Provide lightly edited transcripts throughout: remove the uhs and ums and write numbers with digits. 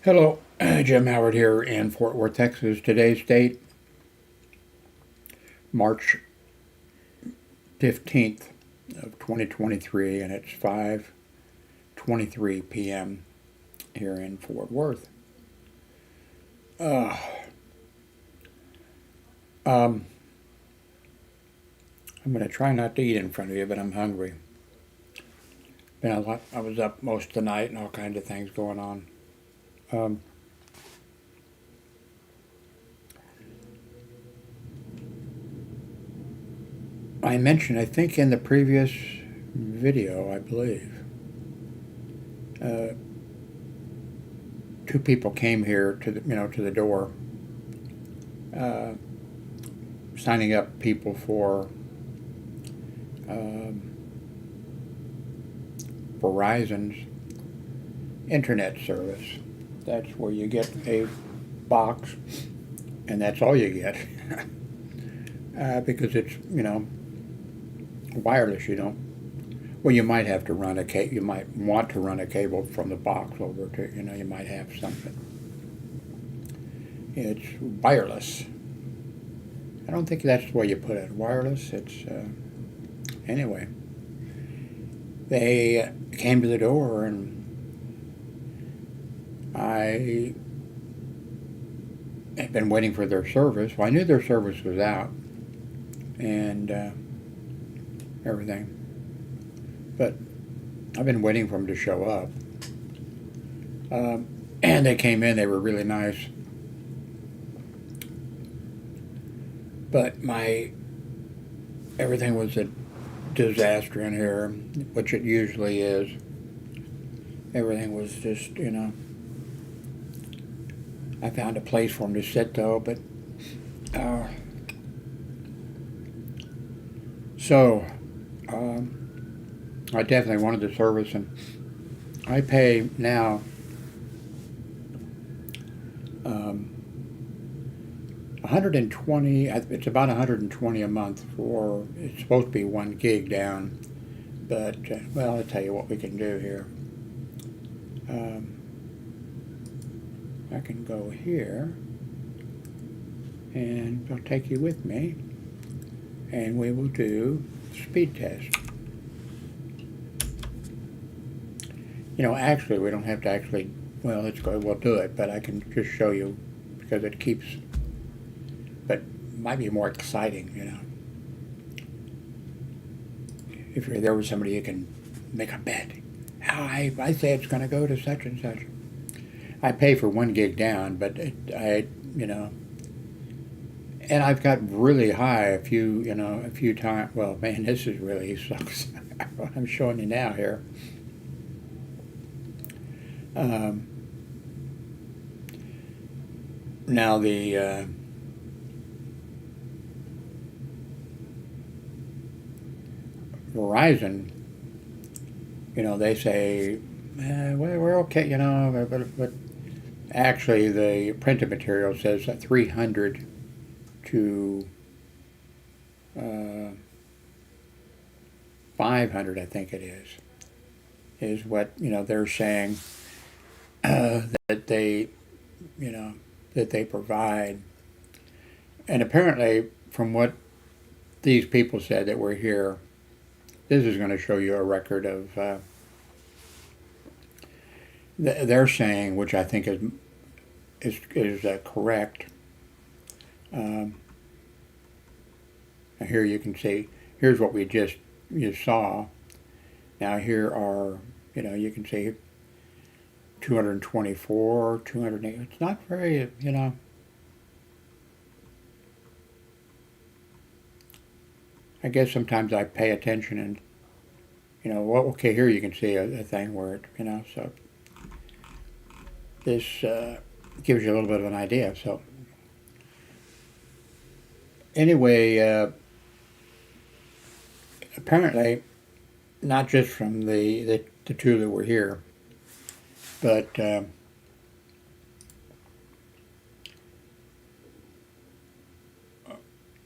Hello, Jim Howard here in Fort Worth, Texas. Today's date, March 15th of 2023, and it's 5:23 p.m. here in Fort Worth. Uh, um, I'm going to try not to eat in front of you, but I'm hungry. Been a lot. I was up most of the night and all kinds of things going on. Um, I mentioned, I think in the previous video, I believe, uh, two people came here to the door, uh, signing up people for um, Verizon's internet service. That's where you get a box, and that's all you get, because it's wireless. You don't. Well, you might have to run a cable. You might want to run a cable from the box over to. You might have something. It's wireless. I don't think that's the way you put it. Wireless. It's anyway. They came to the door, and I had been waiting for their service. Well, I knew their service was out, and everything. But I've been waiting for them to show up. And they came in. They were really nice. But everything was a disaster in here, which it usually is. Everything was just, I found a place for them to sit, though, but so I definitely wanted the service, and I pay now um, 120. It's about 120 a month for. It's supposed to be 1 gig down, but well, I'll tell you what we can do here. I can go here, and I'll take you with me, and we will do speed test. Actually, we don't have to actually. Well, let's go. We'll do it, but I can just show you because it keeps. But it might be more exciting, If you're there with somebody, you can make a bet. I say it's going to go to such and such. I pay for 1 gig down, but and I've got really high a few times. Well, man, this is really sucks. What I'm showing you now here. Now the Verizon, they say, we're okay, but actually the printed material says that 300 to 500, I think it is what they're saying that they provide. And apparently, from what these people said that were here, this is going to show you a record of they're saying, which I think is correct. Here you can see. Here's what we you saw. Now here are you can see 224, 208. It's not very I guess sometimes I pay attention and, well, okay, here you can see a thing where it, so this gives you a little bit of an idea. So anyway, apparently, not just from the two that were here, but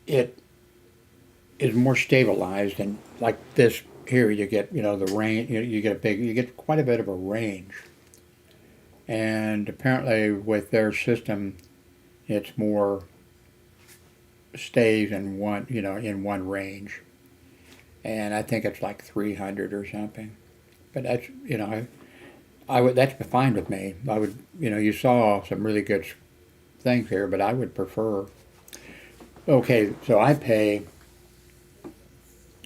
it is more stabilized, and like this here you get the range, you get quite a bit of a range, And apparently with their system, it's more stays in one, in one range. And I think it's like 300 or something. But that's, I would, that's fine with me. I would, you saw some really good things here, but I would prefer. Okay, so I pay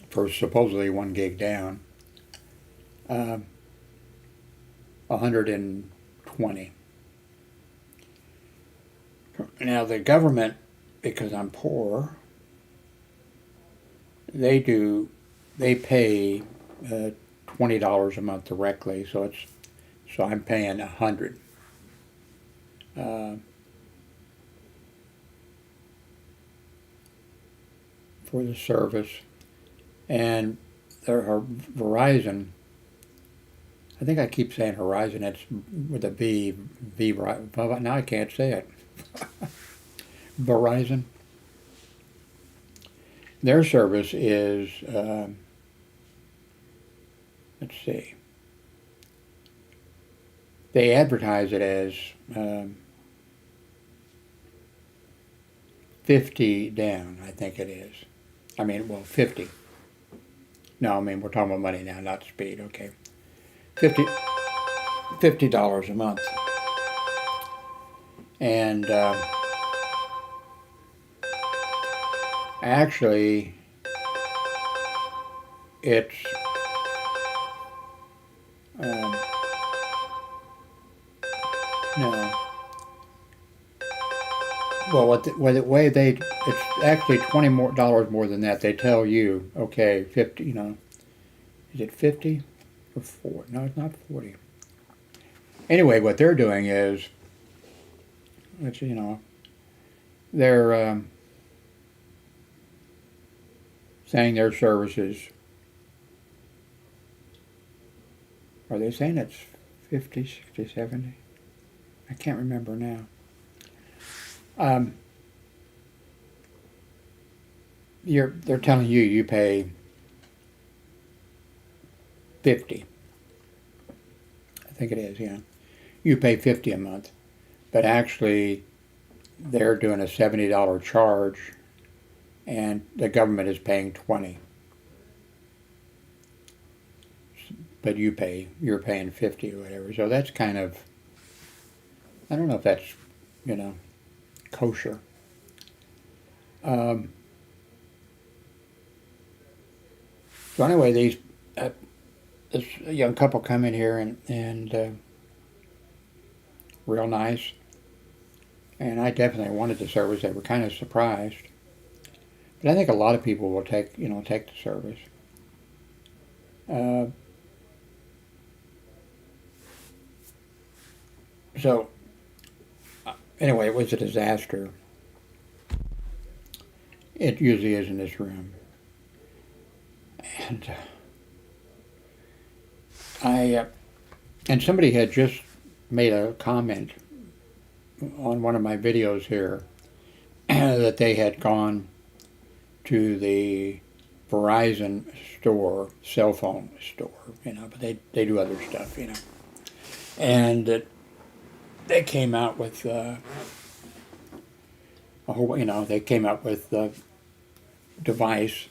for supposedly 1 gig down, 120. Now the government, because I'm poor, they pay $20 a month directly, so I'm paying 100. For the service, and there are Verizon. I think I keep saying Horizon. It's with a V. Now I can't say it. Verizon. Their service is, let's see. They advertise it as 50 down. I think it is. I mean, well, 50. No, I mean, we're talking about money now, not speed. Okay. $50 a month. And actually, it's no. Well, the way it's actually $20 more than that. They tell you, okay, 50. Is it 50 or 40? No, it's not 40. Anyway, what they're doing is, they're saying their services. Are they saying it's 50, 60, 70? I can't remember now. They're telling you pay 50. I think it is, yeah. You pay 50 a month, but actually they're doing a $70 charge, and the government is paying 20. But you're paying 50 or whatever. So that's kind of, I don't know if that's, kosher. So anyway, this young couple come in here and real nice, and I definitely wanted the service. They were kind of surprised, but I think a lot of people will take the service. So anyway, it was a disaster. It usually is in this room. And and somebody had just made a comment on one of my videos here that they had gone to the Verizon store, cell phone store, but they do other stuff, and that they came out with a whole, they came out with the device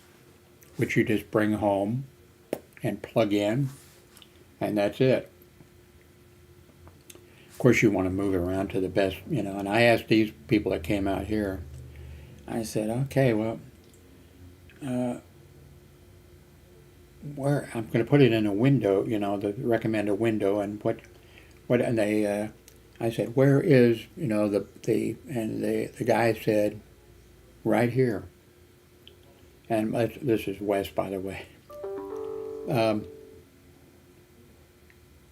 which you just bring home and plug in, and that's it. Of course, you want to move it around to the best, and I asked these people that came out here, I said, okay, well, where I'm going to put it in a window, recommend a window, and and they, I said, where is, and the guy said, right here. And this is west, by the way.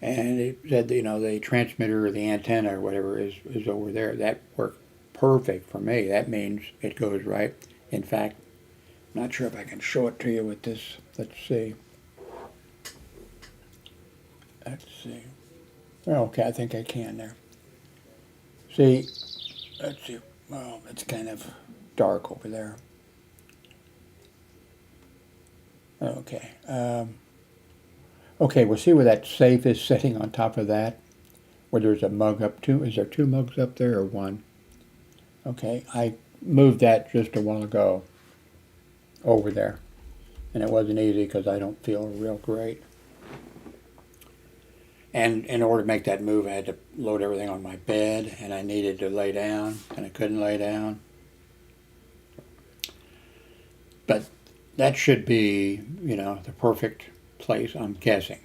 And it said, the transmitter or the antenna or whatever is over there. That worked perfect for me. That means it goes right. In fact, I'm not sure if I can show it to you with this. Let's see. Oh, okay, I think I can there. See, let's see. Well, it's kind of dark over there. Okay. Okay, we'll see where that safe is sitting on top of that. where there's a mug up too. Is there two mugs up there or one? Okay, I moved that just a while ago over there. And it wasn't easy because I don't feel real great. And in order to make that move, I had to load everything on my bed, and I needed to lay down, and I couldn't lay down. But that should be, the perfect place, I'm guessing.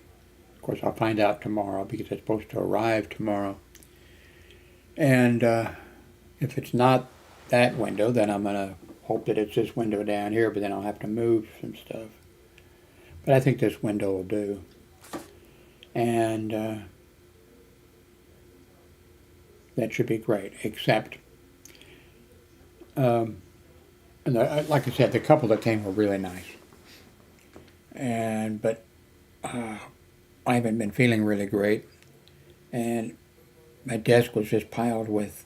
Of course, I'll find out tomorrow because it's supposed to arrive tomorrow. And if it's not that window, then I'm going to hope that it's this window down here, but then I'll have to move some stuff. But I think this window will do. And that should be great, except, like I said, the couple that came were really nice. But I haven't been feeling really great, and my desk was just piled with,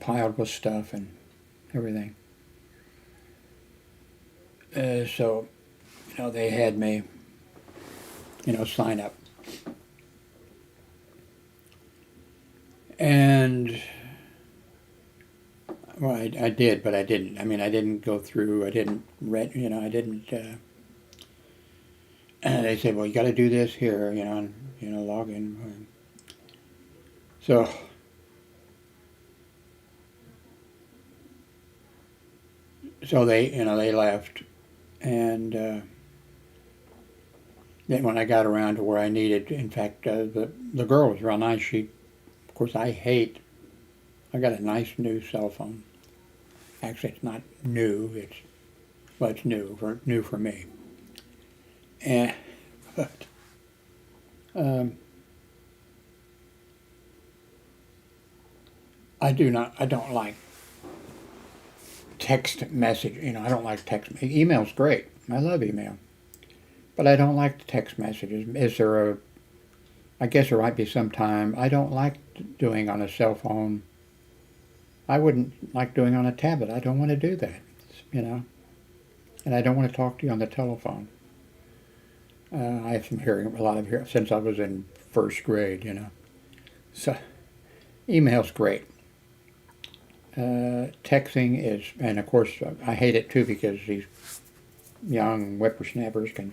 piled with stuff and everything. So, they had me, sign up. And, well, I did, but I didn't. I mean, I didn't go through, I didn't read, I didn't, they said, well, you got to do this here, and, log in. So, they left. And then when I got around to where I needed, in fact, the girl was real nice. Of course, I got a nice new cell phone. Actually, it's not new. It's new for me. But I don't like text message. I don't like text. Email's great. I love email. But I don't like the text messages. I guess there might be some time. I don't like doing on a cell phone. I wouldn't like doing on a tablet. I don't want to do that, And I don't want to talk to you on the telephone. I have a lot of hearing since I was in first grade, So, email's great. Texting is, and of course, I hate it too because these young whippersnappers can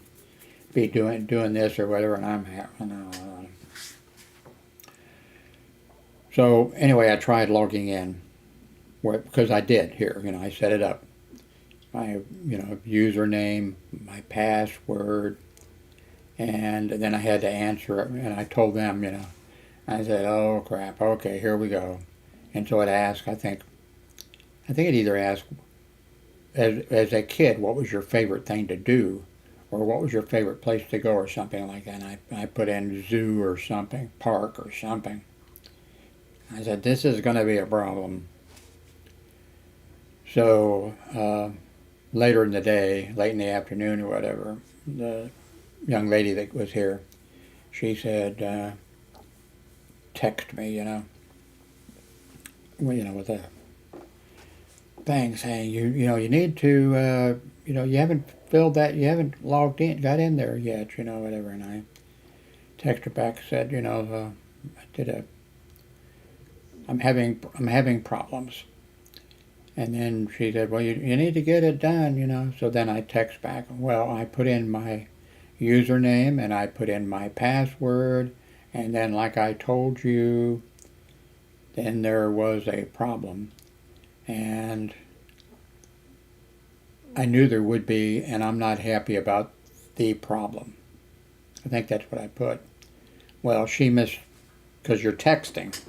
be doing this or whatever, and I'm having. So anyway, I tried logging in, because I did here. I set it up. My username, my password, and then I had to answer it, and I told them, I said, oh crap, okay, here we go. And so it asked, I think it either asked, as a kid, what was your favorite thing to do, or what was your favorite place to go, or something like that. And I put in zoo or something, park or something. I said, this is going to be a problem. So later in the day, late in the afternoon or whatever, the young lady that was here, she said, text me, with a thing saying, you need to, you haven't filled that, you haven't got in there yet, whatever. And I texted her back, said, I'm having problems. And then she said, well, you need to get it done, So then I text back, well, I put in my username and I put in my password, and then like I told you, then there was a problem. And I knew there would be, and I'm not happy about the problem. I think that's what I put. Well, she missed, because you're texting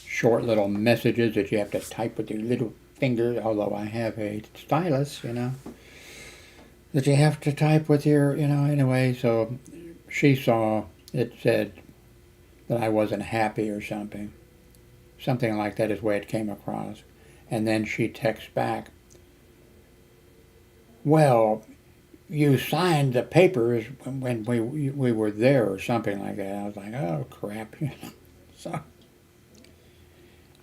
short little messages that you have to type with your little finger, although I have a stylus, that you have to type with your, anyway. So she saw it said that I wasn't happy or something. Something like that is the way it came across. And then she texts back, well, you signed the papers when we were there or something like that. I was like, oh, crap. So,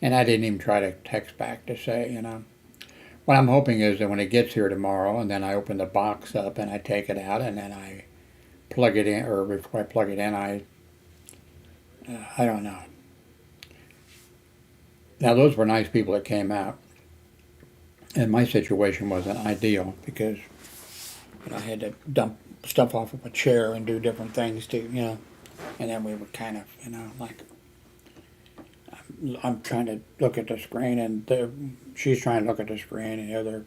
and I didn't even try to text back to say, What I'm hoping is that when it gets here tomorrow, and then I open the box up and I take it out and then I plug it in, or before I plug it in, I don't know. Now those were nice people that came out, and my situation wasn't ideal because I had to dump stuff off of a chair and do different things to, and then we were kind of, like, I'm trying to look at the screen and she's trying to look at the screen and the other,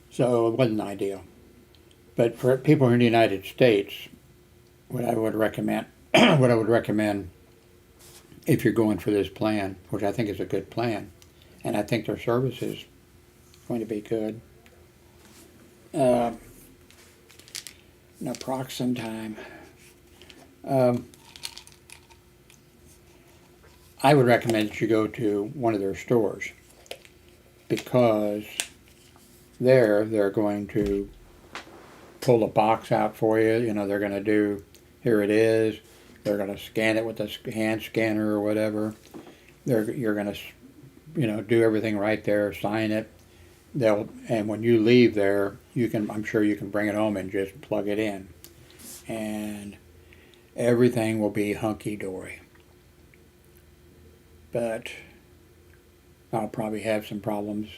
so it wasn't ideal. But for people in the United States, what I would recommend, if you're going for this plan, which I think is a good plan, and I think their service is going to be good. Naproxen time. I would recommend that you go to one of their stores, because there they're going to pull a box out for you. They're going to do, here it is. They're going to scan it with a hand scanner or whatever. You're going to, do everything right there, sign it. And when you leave there, I'm sure you can bring it home and just plug it in, and everything will be hunky-dory. But I'll probably have some problems,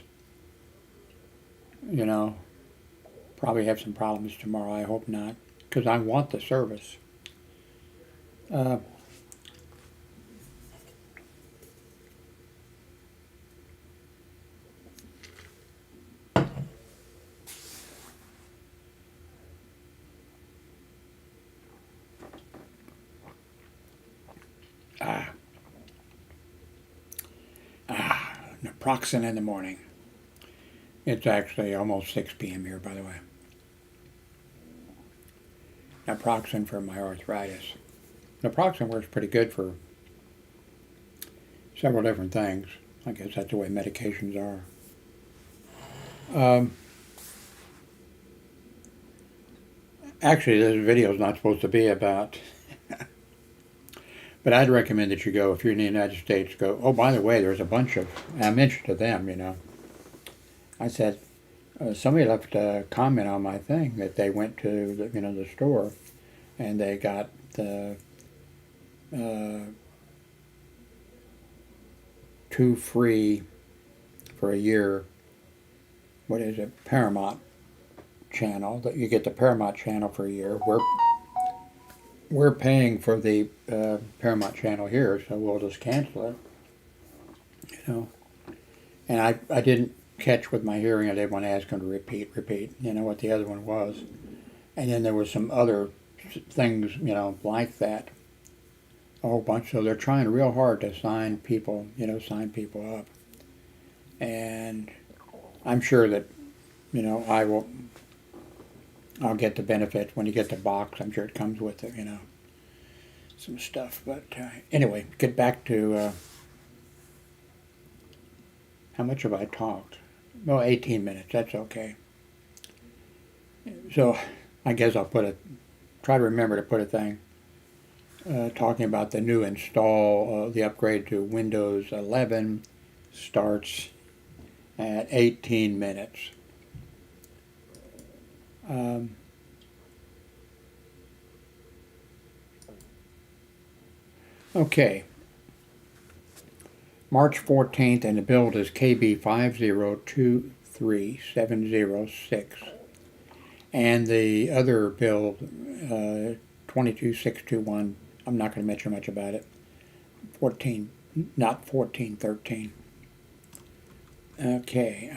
probably have some problems tomorrow. I hope not, because I want the service. Naproxen in the morning. It's actually almost 6 p.m. here, by the way. Naproxen for my arthritis. Naproxen works pretty good for several different things. I guess that's the way medications are. Actually, this video is not supposed to be about, but I'd recommend that you go, if you're in the United States, go, oh, by the way, there's a bunch of, and I mentioned to them, I said, somebody left a comment on my thing that they went to the store, and they got the 2 free for a year. What is it? Paramount channel. That you get the Paramount channel for a year. We're paying for the Paramount channel here, so we'll just cancel it. And I didn't catch with my hearing. I didn't want to ask him to repeat, what the other one was. And then there was some other things, like that. A whole bunch. So they're trying real hard to sign people up. And I'm sure that, I'll get the benefits when you get the box. I'm sure it comes with it, some stuff. But anyway, get back to, how much have I talked? Well, 18 minutes, that's okay. So I guess I'll try to remember to put a thing talking about the new install, the upgrade to Windows 11 starts at 18 minutes. Okay. March 14th, and the build is KB5023706. And the other build, 22621, I'm not going to mention much about it. 1413. Okay.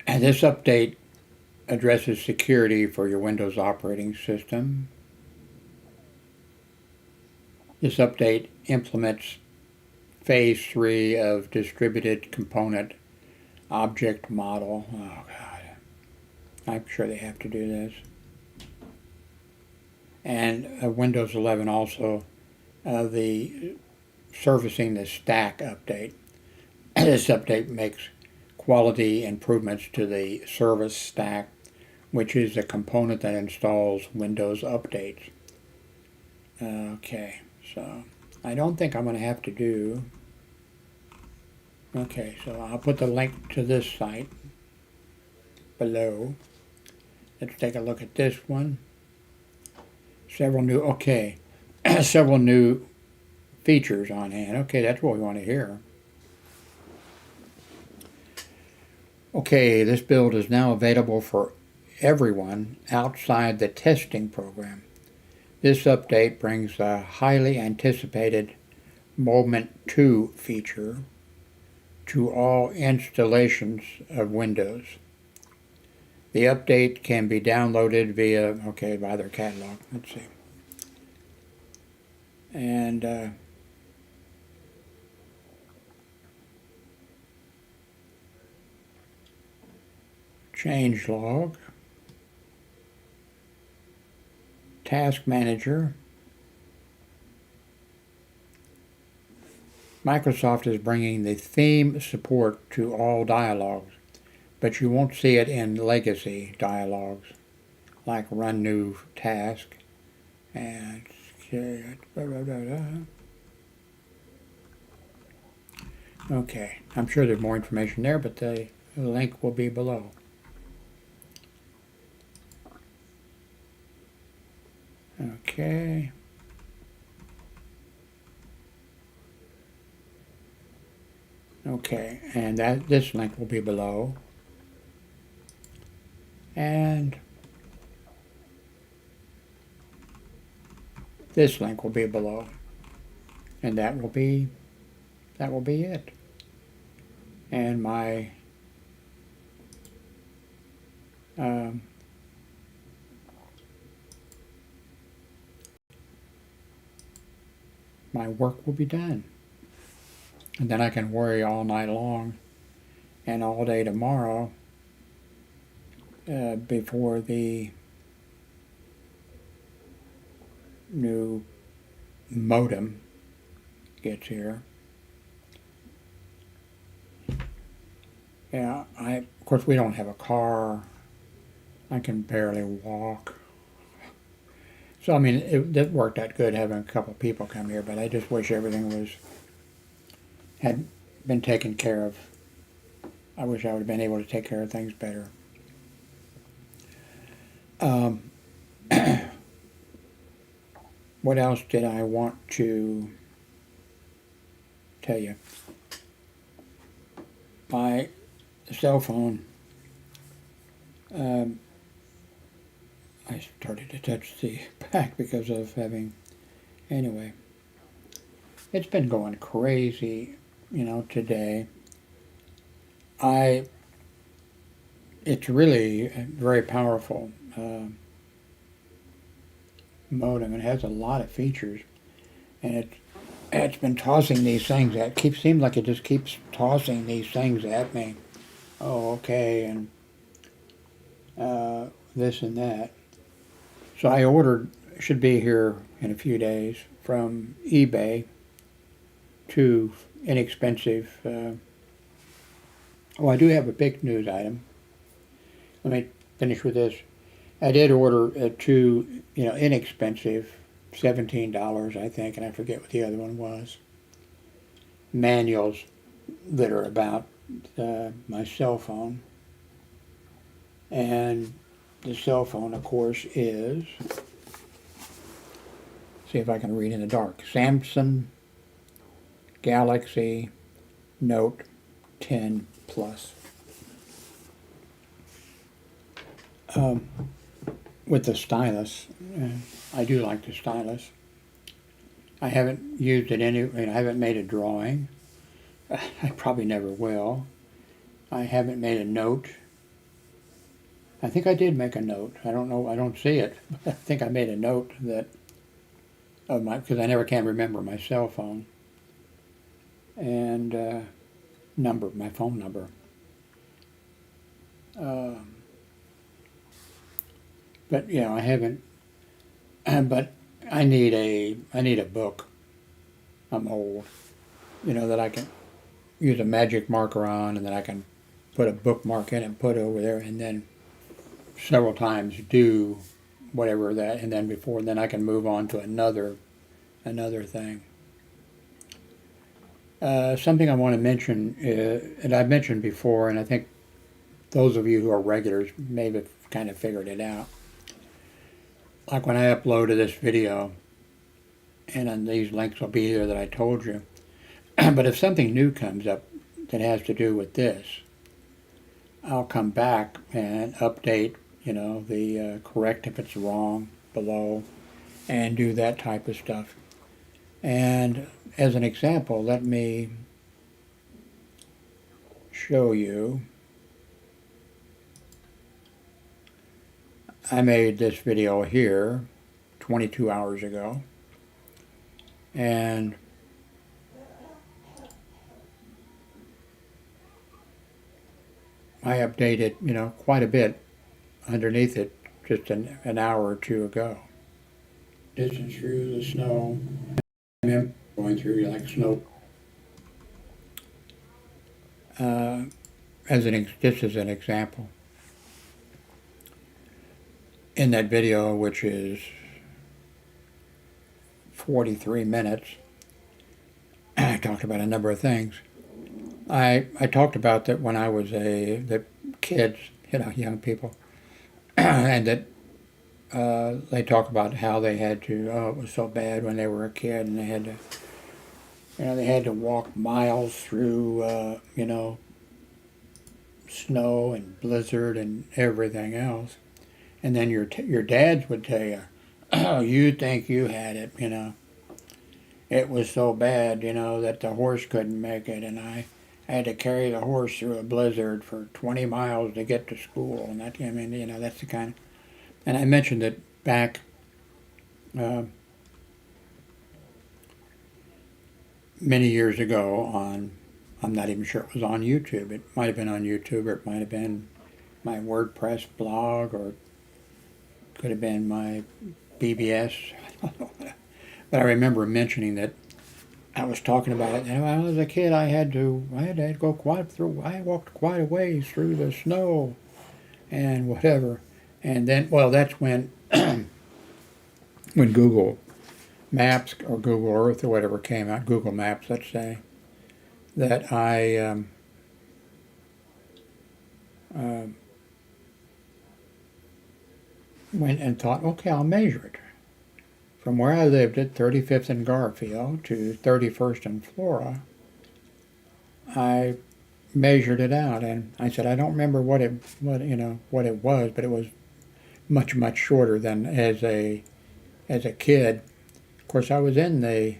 And this update addresses security for your Windows operating system. This update implements Phase 3 of Distributed Component Object Model. Oh, God. I'm sure they have to do this. And Windows 11 also, the Servicing the Stack update. This update makes quality improvements to the service stack, which is the component that installs Windows updates. Okay, so I don't think I'm going to have to do... Okay, so I'll put the link to this site below. let's take a look at this one. Several new several new features on hand. Okay, that's what we want to hear. Okay, this build is now available for everyone outside the testing program. This update brings a highly anticipated Moment 2 feature to all installations of Windows. The update can be downloaded via, by their catalog. Let's see. And changelog, task manager. Microsoft is bringing the theme support to all dialogues, but you won't see it in legacy dialogues like run new task and okay, I'm sure there's more information there, but the link will be below. Okay. Okay, and this link will be below. And this link will be below. And that will be it. And my my work will be done. And then I can worry all night long and all day tomorrow before the new modem gets here. Yeah, of course we don't have a car. I can barely walk. So I mean, it worked out good having a couple people come here, but I just wish everything had been taken care of. I wish I would have been able to take care of things better. What else did I want to tell you? My cell phone, I started to touch the back because of having, anyway, it's been going crazy, today. It's really a very powerful modem. It has a lot of features, and it's been tossing these things at. Seems like it just keeps tossing these things at me. Oh, okay, and this and that. So I ordered, should be here in a few days, from eBay, two inexpensive. I do have a big news item. Let me finish with this. I did order two, inexpensive, $17, I think, and I forget what the other one was, manuals that are about my cell phone. And the cell phone, of course, is, see if I can read in the dark, Samsung Galaxy Note 10 Plus. With the stylus, I do like the stylus. I haven't used it I haven't made a drawing. I probably never will. I haven't made a note. I think I did make a note. I don't know. I don't see it. I think I made a note because I never can remember my cell phone and my phone number. But I haven't. But I need a book. I'm old. That I can use a magic marker on, and then I can put a bookmark in and put it over there, and then several times do whatever that, and then I can move on to another thing. Something I want to mention, and I've mentioned before, and I think those of you who are regulars may have kind of figured it out. Like when I uploaded this video, and then these links will be here that I told you. But if something new comes up that has to do with this, I'll come back and update, correct if it's wrong below, and do that type of stuff. And as an example, let me show you. I made this video here 22 hours ago, and I updated, quite a bit underneath it just an hour or two ago. Distance through the snow, going through like snow. This is an example. In that video, which is 43 minutes, I talked about a number of things. I talked about that when I was the kids, young people, and that they talk about how they had to, it was so bad when they were a kid, and they had to walk miles through, snow and blizzard and everything else. And then your dads would tell you, oh, you think you had it, It was so bad, that the horse couldn't make it, and I had to carry the horse through a blizzard for 20 miles to get to school. And that, that's the kind of... And I mentioned it back many years ago on, I'm not even sure it was on YouTube. It might have been on YouTube, or it might have been my WordPress blog, or could have been my BBS. I don't know. But I remember mentioning that I was talking about it. And when I was a kid, I had to go quite through. I walked quite a ways through the snow, and whatever. And then, well, that's when when Google Maps or Google Earth or whatever came out, Google Maps, let's say, that I went and thought, okay, I'll measure it. From where I lived at 35th and Garfield to 31st and Flora, I measured it out, and I said, I don't remember what it was, but it was much, much shorter than as a kid. Of course, I was in the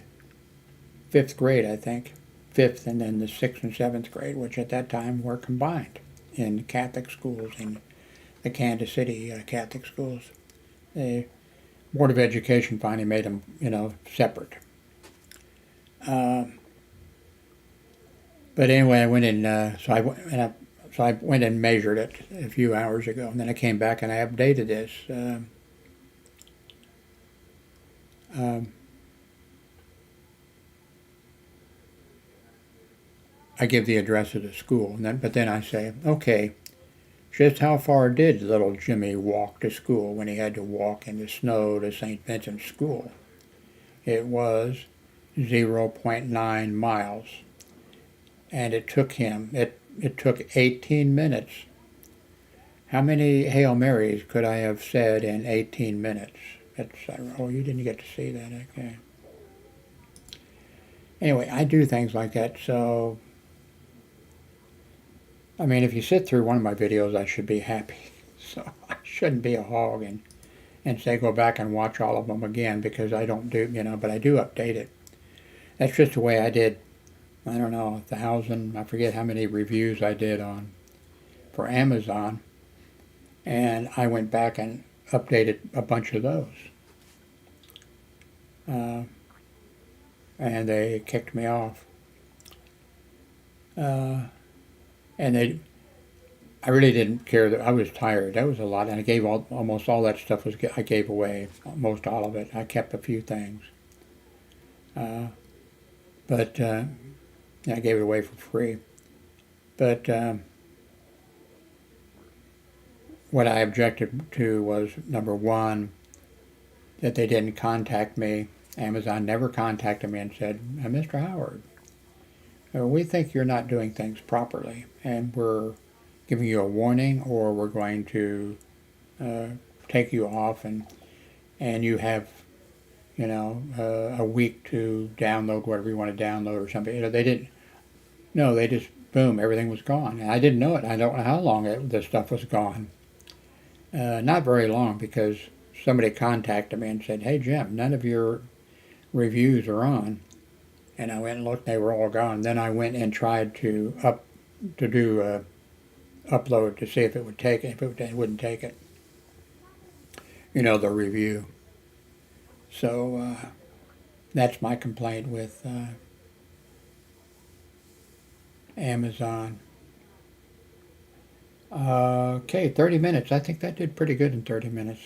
5th grade, I think, 5th, and then the 6th and 7th grade, which at that time were combined in Catholic schools, in the Kansas City Catholic schools. The Board of Education finally made them, separate. But anyway, I went in. So I went and measured it a few hours ago, and then I came back and I updated this. I give the address of the school, but then I say, okay, just how far did little Jimmy walk to school when he had to walk in the snow to St. Vincent's School? It was 0.9 miles. And it took him, it took 18 minutes. How many Hail Marys could I have said in 18 minutes? Oh, you didn't get to see that, okay. Anyway, I do things like that, so... I mean, if you sit through one of my videos, I should be happy. So I shouldn't be a hog and say go back and watch all of them again, because I don't do, but I do update it. That's just the way I did, I don't know, 1,000, I forget how many reviews I did for Amazon. And I went back and updated a bunch of those. And they kicked me off. And I really didn't care. That I was tired. That was a lot, and I gave almost all that stuff I gave away, almost all of it. I kept a few things, but I gave it away for free. But what I objected to was, number one, that they didn't contact me. Amazon never contacted me and said, Mr. Howard, we think you're not doing things properly, and we're giving you a warning, or we're going to take you off, and you have, a week to download whatever you want to download or something. They didn't. No, they just boom, everything was gone, and I didn't know it. I don't know how long this stuff was gone. Not very long, because somebody contacted me and said, "Hey Jim, none of your reviews are on." And I went and looked; they were all gone. Then I went and tried to do upload to see if it would take it. If it wouldn't take it, the review. So that's my complaint with Amazon. Okay, 30 minutes. I think that did pretty good in 30 minutes.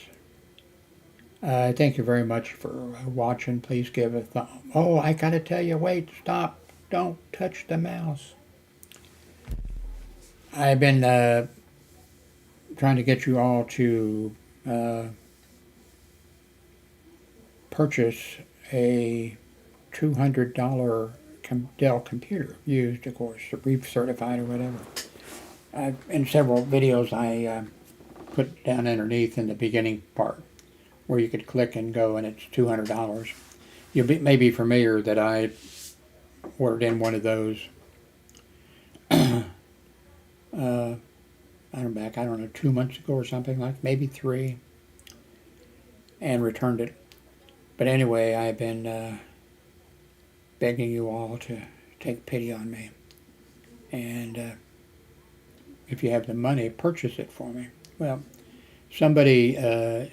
Thank you very much for watching. Please give a thumb. Oh, I gotta tell you, wait, stop. Don't touch the mouse. I've been trying to get you all to purchase a $200 Dell computer, used, of course, certified or whatever. In several videos I put down underneath in the beginning part where you could click and go, and it's $200. You may be familiar that I ordered in one of those I don't know, 2 months ago or something, like maybe 3, and returned it. But anyway, I've been begging you all to take pity on me, and if you have the money, purchase it for me. Well, somebody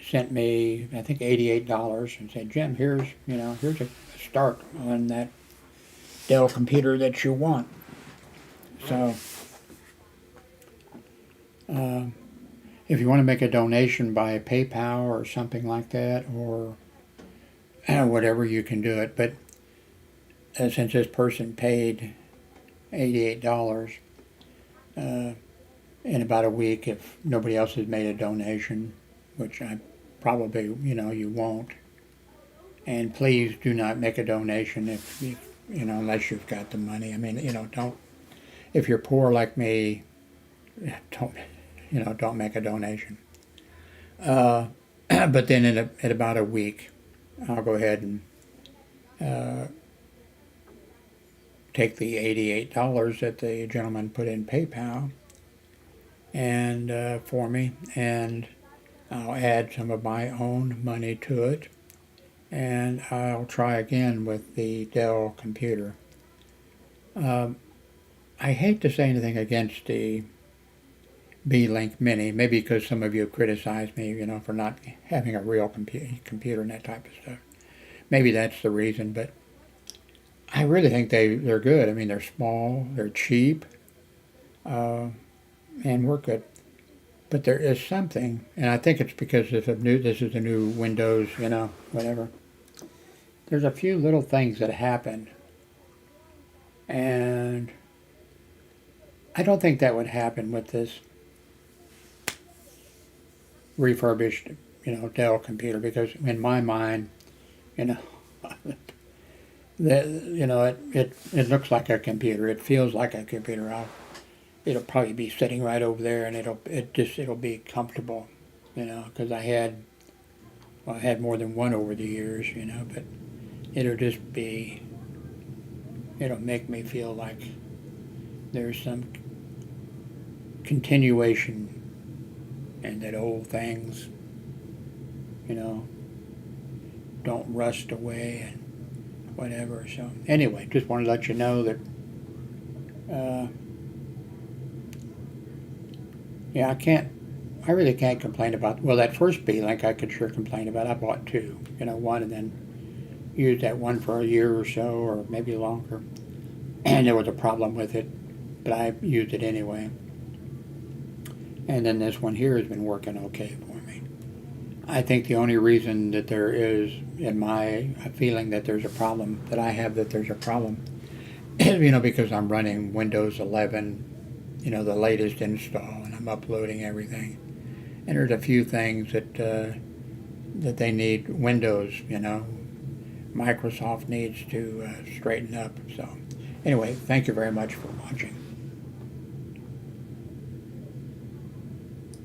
sent me, I think, $88 and said, Jim, here's a start on that Dell computer that you want. So if you want to make a donation by PayPal or something like that, or whatever, you can do it. But since this person paid $88 in about a week, if nobody else has made a donation, which I probably, you won't. And please do not make a donation if unless you've got the money. I mean, don't, if you're poor like me, don't make a donation. But then in about a week, I'll go ahead and take the $88 that the gentleman put in PayPal and for me, and I'll add some of my own money to it, and I'll try again with the Dell computer. I hate to say anything against the B-Link Mini, maybe because some of you criticized me, for not having a real computer and that type of stuff. Maybe that's the reason, but I really think they're good. I mean, they're small, they're cheap, and work good. But there is something, and I think it's because this is a new Windows, whatever. There's a few little things that happen, and I don't think that would happen with this refurbished, Dell computer, because in my mind, that it looks like a computer. It feels like a computer. It'll probably be sitting right over there, and it'll be comfortable, because I had more than one over the years, but it'll make me feel like there's some continuation, and that old things, don't rust away and whatever. So anyway, just wanted to let you know that I really can't complain about, well, that first B-Link I could sure complain about. I bought 2, one, and then used that one for a year or so, or maybe longer, and there was a problem with it, but I used it anyway. And then this one here has been working okay for me. I think the only reason that there is, in my feeling that there's a problem, that I have that there's a problem, is, because I'm running Windows 11, the latest install, and I'm uploading everything. And there's a few things that they need, Windows, Microsoft needs to straighten up. So anyway, thank you very much for watching.